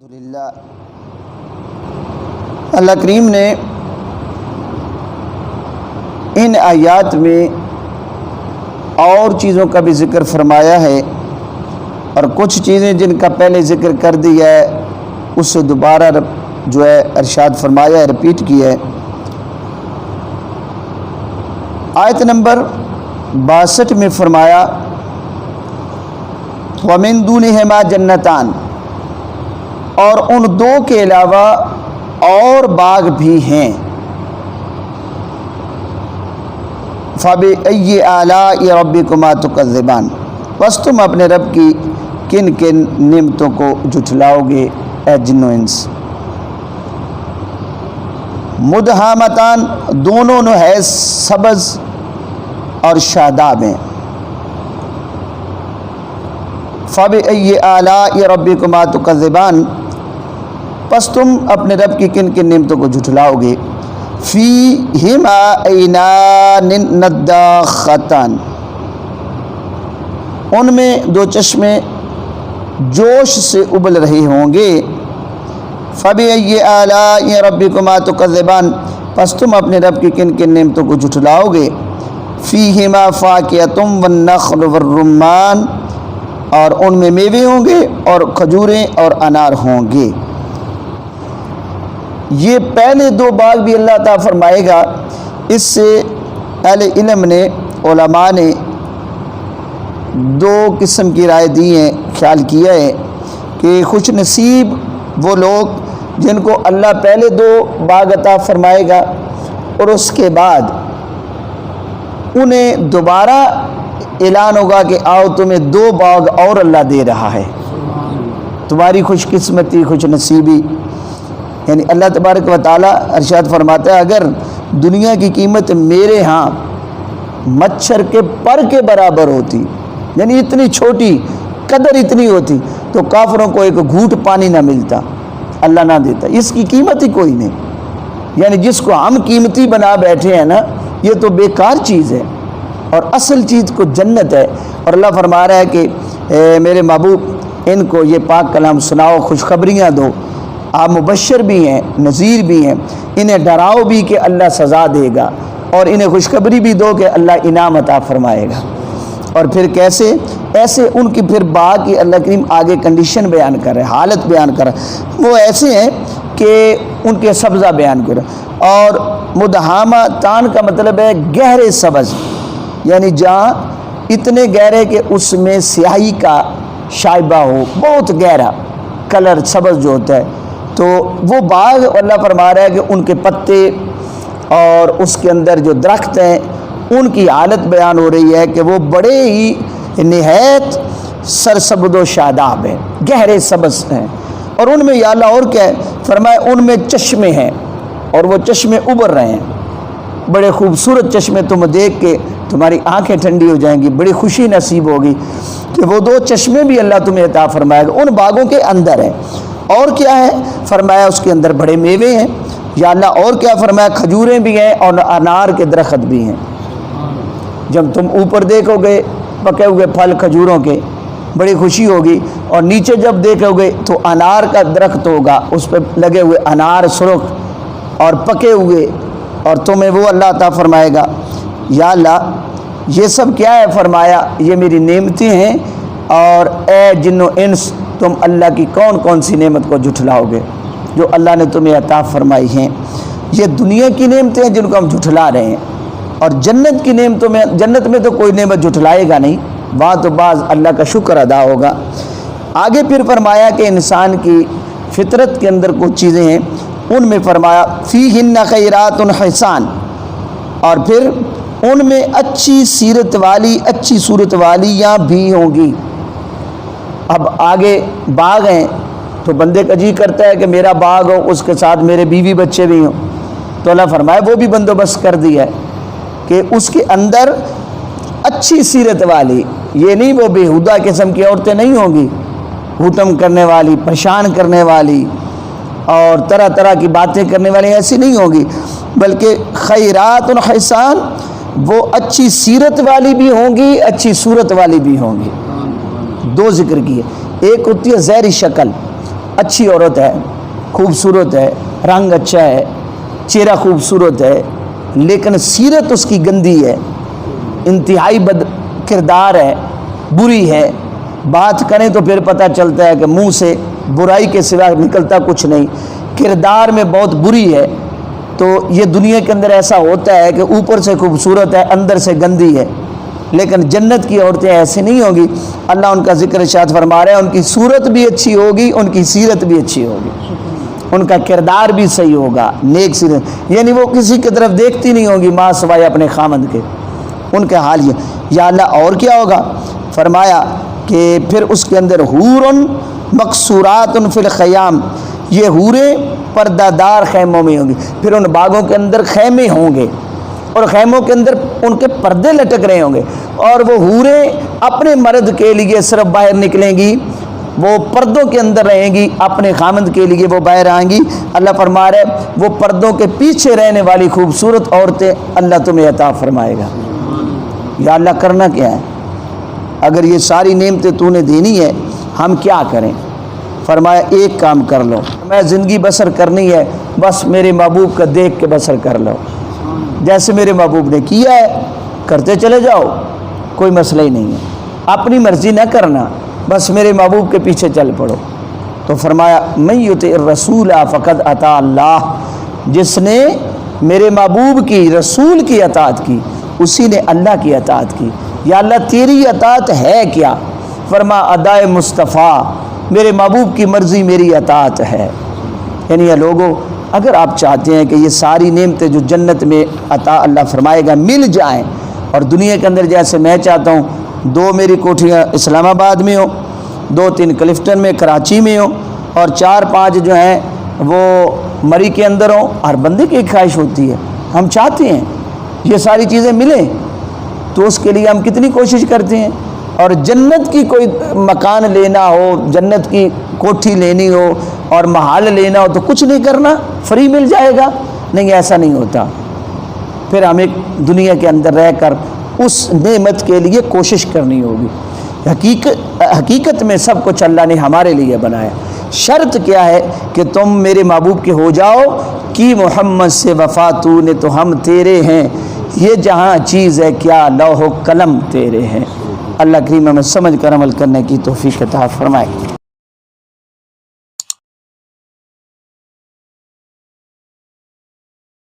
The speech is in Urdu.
الحمدللہ اللہ کریم نے ان آیات میں اور چیزوں کا بھی ذکر فرمایا ہے اور کچھ چیزیں جن کا پہلے ذکر کر دیا ہے اس سے دوبارہ جو ہے ارشاد فرمایا ہے، رپیٹ کیا ہے۔ آیت نمبر 62 میں فرمایا وَمِن دُونِهِمَا جَنَّتَانِ، اور ان دو کے علاوہ اور باغ بھی ہیں۔ فَبِأَيِّ آلَاءِ رَبِّكُمَا تُكَذِّبَانِ، بس تم اپنے رب کی کن کن نعمتوں کو جھٹلاؤ گے اے جن و انس۔ مدہامتان، دونوں ہے سبز اور شاداب ہیں۔ فَبِأَيِّ آلَاءِ رَبِّكُمَا تُكَذِّبَانِ، پس تم اپنے رب کی کن کن نعمتوں کو جھٹلاؤ گے۔ فِيهِمَا عَيْنَانِ نَضَّاخَتَانِ، ان میں دو چشمے جوش سے ابل رہے ہوں گے۔ فَبِأَيِّ آلَاءِ رَبِّكُمَا تُكَذِّبَانِ، پس تم اپنے رب کی کن کن نعمتوں کو جھٹلاؤ گے۔ فِيهِمَا فَاكِهَةٌ وَالنَّخْلُ وَالرُّمَّانُ، اور ان میں میوے ہوں گے اور کھجوریں اور انار ہوں گے۔ یہ پہلے دو باغ بھی اللہ تعالیٰ فرمائے گا۔ اس سے اہل علم نے، علماء نے دو قسم کی رائے دی ہیں، خیال کیا ہے کہ خوش نصیب وہ لوگ جن کو اللہ پہلے دو باغ عطا فرمائے گا اور اس کے بعد انہیں دوبارہ اعلان ہوگا کہ آؤ تمہیں دو باغ اور اللہ دے رہا ہے۔ تمہاری خوش قسمتی، خوش نصیبی، یعنی اللہ تبارک و تعالیٰ ارشاد فرماتا ہے اگر دنیا کی قیمت میرے ہاں مچھر کے پر کے برابر ہوتی، یعنی اتنی چھوٹی قدر اتنی ہوتی، تو کافروں کو ایک گھونٹ پانی نہ ملتا، اللہ نہ دیتا۔ اس کی قیمت ہی کوئی نہیں، یعنی جس کو ہم قیمتی بنا بیٹھے ہیں نا، یہ تو بیکار چیز ہے اور اصل چیز کو جنت ہے۔ اور اللہ فرما رہا ہے کہ میرے محبوب ان کو یہ پاک کلام سناؤ، خوشخبریاں دو، آپ مبشر بھی ہیں، نذیر بھی ہیں، انہیں ڈراؤ بھی کہ اللہ سزا دے گا، اور انہیں خوشخبری بھی دو کہ اللہ انعام عطا فرمائے گا۔ اور پھر کیسے؟ ایسے ان کی پھر باغ کی اللہ کریم آگے کنڈیشن بیان کر رہے ہیں، حالت بیان کر رہے ہیں، وہ ایسے ہیں کہ ان کے سبزہ بیان کر رہے ہیں۔ اور مدہامتان کا مطلب ہے گہرے سبز، یعنی جہاں اتنے گہرے کہ اس میں سیاہی کا شائبہ ہو، بہت گہرا کلر سبز جو ہوتا ہے، تو وہ باغ اللہ فرما رہا ہے کہ ان کے پتے اور اس کے اندر جو درخت ہیں ان کی حالت بیان ہو رہی ہے کہ وہ بڑے ہی نہایت سرسبز و شاداب ہیں، گہرے سبز ہیں۔ اور ان میں یا اللہ اور کیا ہے؟ فرمایا ان میں چشمے ہیں اور وہ چشمے ابر رہے ہیں، بڑے خوبصورت چشمے، تم دیکھ کے تمہاری آنکھیں ٹھنڈی ہو جائیں گی، بڑی خوشی نصیب ہوگی کہ وہ دو چشمے بھی اللہ تمہیں عطا فرمائے گا، ان باغوں کے اندر ہیں۔ اور کیا ہے؟ فرمایا اس کے اندر بڑے میوے ہیں، یا اللہ اور کیا فرمایا؟ کھجوریں بھی ہیں اور انار کے درخت بھی ہیں۔ جب تم اوپر دیکھو گے پکے ہوئے پھل کھجوروں کے، بڑی خوشی ہوگی، اور نیچے جب دیکھو گے تو انار کا درخت ہوگا، اس پہ لگے ہوئے انار سرخ اور پکے ہوئے، اور تمہیں وہ اللہ عطا فرمائے گا۔ یا اللہ یہ سب کیا ہے؟ فرمایا یہ میری نعمتیں ہیں، اور اے جن و انس تم اللہ کی کون کون سی نعمت کو جھٹلاؤ گے جو اللہ نے تمہیں عطا فرمائی ہیں۔ یہ دنیا کی نعمتیں ہیں جن کو ہم جھٹلا رہے ہیں، اور جنت کی نعمتوں میں، جنت میں تو کوئی نعمت جھٹلائے گا نہیں، وہاں تو بعض اللہ کا شکر ادا ہوگا۔ آگے پھر فرمایا کہ انسان کی فطرت کے اندر کچھ چیزیں ہیں، ان میں فرمایا فیہن خیرات حسان، اور پھر ان میں اچھی سیرت والی، اچھی صورت والیاں بھی ہوں گی۔ اب آگے باغ ہیں تو بندے کا جی کرتا ہے کہ میرا باغ ہو، اس کے ساتھ میرے بیوی بچے بھی ہوں، تو اللہ فرمائے وہ بھی بندوبست کر دیا ہے کہ اس کے اندر اچھی سیرت والی، یہ نہیں وہ بےہودہ قسم کی عورتیں نہیں ہوں گی، ہوٹم کرنے والی، پریشان کرنے والی اور طرح طرح کی باتیں کرنے والی، ایسی نہیں ہوگی، بلکہ خیرات حسان، وہ اچھی سیرت والی بھی ہوں گی، اچھی صورت والی بھی ہوں گی۔ دو ذکر کیے، ایک ہوتی ہے ظاہری شکل اچھی عورت ہے، خوبصورت ہے، رنگ اچھا ہے، چہرہ خوبصورت ہے، لیکن سیرت اس کی گندی ہے، انتہائی بد کردار ہے، بری ہے، بات کریں تو پھر پتہ چلتا ہے کہ منہ سے برائی کے سوا نکلتا کچھ نہیں، کردار میں بہت بری ہے، تو یہ دنیا کے اندر ایسا ہوتا ہے کہ اوپر سے خوبصورت ہے، اندر سے گندی ہے، لیکن جنت کی عورتیں ایسی نہیں ہوگی۔ اللہ ان کا ذکر ارشاد فرما رہے ہیں، ان کی صورت بھی اچھی ہوگی، ان کی سیرت بھی اچھی ہوگی، ان کا کردار بھی صحیح ہوگا، نیک سیرت، یعنی وہ کسی کی طرف دیکھتی نہیں ہوگی ماں سوائے اپنے خامند کے، ان کا حال یہ۔ یا اللہ اور کیا ہوگا؟ فرمایا کہ پھر اس کے اندر حور مقصورات فی الخیام، یہ حوریں پردہ دار خیموں میں ہوں گی، پھر ان باغوں کے اندر خیمے ہوں گے اور خیموں کے اندر ان کے پردے لٹک رہے ہوں گے، اور وہ حوریں اپنے مرد کے لیے صرف باہر نکلیں گی، وہ پردوں کے اندر رہیں گی، اپنے خامند کے لیے وہ باہر آئیں گی۔ اللہ فرما رہے وہ پردوں کے پیچھے رہنے والی خوبصورت عورتیں اللہ تمہیں عطا فرمائے گا۔ یا اللہ کرنا کیا ہے؟ اگر یہ ساری نعمتیں تو نے دینی ہے، ہم کیا کریں؟ فرمایا ایک کام کر لو، میں زندگی بسر کرنی ہے، بس میرے محبوب کا دیکھ کے بسر کر لو، جیسے میرے محبوب نے کیا ہے کرتے چلے جاؤ، کوئی مسئلہ ہی نہیں ہے، اپنی مرضی نہ کرنا، بس میرے محبوب کے پیچھے چل پڑو۔ تو فرمایا من یطع الرسول فقد اطاع اللہ، جس نے میرے محبوب کی، رسول کی اطاعت کی، اسی نے اللہ کی اطاعت کی۔ یا اللہ تیری اطاعت ہے کیا؟ فرما ادائے مصطفیٰ، میرے محبوب کی مرضی میری اطاعت ہے۔ یعنی یہ لوگوں، اگر آپ چاہتے ہیں کہ یہ ساری نعمتیں جو جنت میں عطا اللہ فرمائے گا مل جائیں، اور دنیا کے اندر جیسے میں چاہتا ہوں 2 میری کوٹھیاں اسلام آباد میں ہوں، 2-3 کلفٹن میں، کراچی میں ہوں، اور 4-5 جو ہیں وہ مری کے اندر ہوں، ہر بندے کی ایک خواہش ہوتی ہے، ہم چاہتے ہیں یہ ساری چیزیں ملیں، تو اس کے لیے ہم کتنی کوشش کرتے ہیں۔ اور جنت کی کوئی مکان لینا ہو، جنت کی کوٹھی لینی ہو اور محل لینا ہو تو کچھ نہیں کرنا، فری مل جائے گا، نہیں، ایسا نہیں ہوتا۔ پھر ہمیں دنیا کے اندر رہ کر اس نعمت کے لیے کوشش کرنی ہوگی۔ حقیقت میں سب کچھ اللہ نے ہمارے لیے بنایا، شرط کیا ہے کہ تم میرے محبوب کے ہو جاؤ، کہ محمد سے وفا تو نے تو ہم تیرے ہیں، یہ جہاں چیز ہے کیا لوح و قلم تیرے ہیں۔ اللہ کریم ہمیں سمجھ کر عمل کرنے کی توفیق عطا فرمائے۔